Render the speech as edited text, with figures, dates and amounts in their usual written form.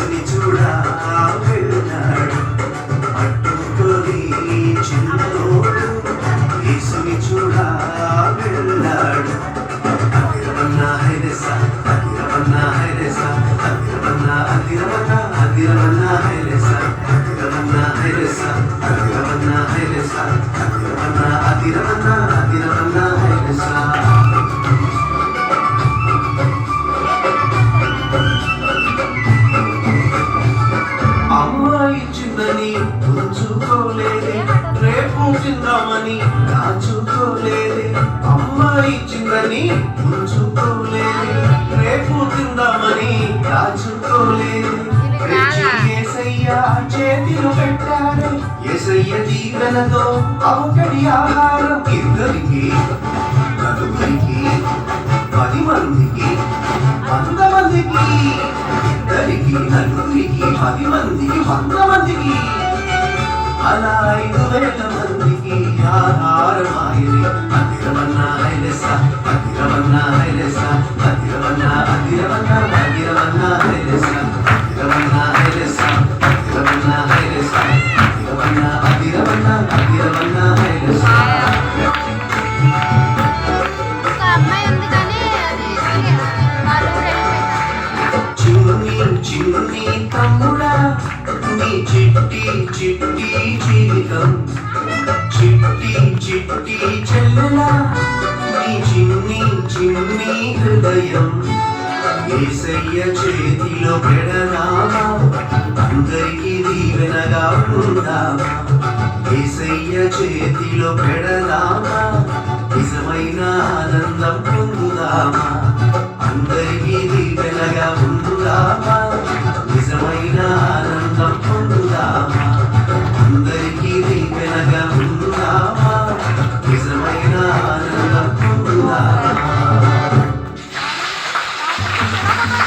యేసుని చూడా వెళ్ళాడు పట్టుకొని చిన్నోడు యేసుని చూడా వెళ్ళాడు అదిరవన్నా హైలెసా అదిరవన్నా హైలెసా అదిరవన్నా అదిరవన్నా అదిరవన్నా హైలెసా అదిరవన్నా హైలెసా అదిరవన్నా హైలెసా అదిరవన్నా అదిరవన్నా అదిరవన్నా హైలెసా ఇచ్చిందని ఉంచుకోలేదే రేపు తిందామని దాచుకోలేదే అమ్మాయి ఇచ్చిందని ఉంచుకోలేదే రేపు తిందామని దాచుకోలేదే యేసయ్య చేతిలో పెట్టాడు యేసయ్య దీవెనతో అవకడి ఆహారం ఇద్దరికి నలుగురికి 10 మందికి 100 మందికి ఇద్దరికి నలుగురికి 10 మందికి 100 మందికి అలా 5,000 మందికి ఆహారమాయని అదిరవన్నా హైలెసా అదిరవన్నా హైలెసా అదిరవన్నా అదిరవన్నా అదిరవన్నా హైలెసా అదిరవన్నా హైలెసా అదిరవన్నా హైలెసా అదిరవన్నా అదిరవన్నా అదిరవన్నా హైలెసా చిన్ని తమ్ముడా నీ చిట్టి చిట్టి జీవితం చిట్టి చిట్టి చెల్లెలా నీ చిన్ని చిన్ని హృదయం యేసయ్య చేతిలో పెడదామా అందరికీ దీవెనగా ఉందామా యేసయ్య చేతిలో పెడదామా నిజమైన ఆనందం పొందుదామా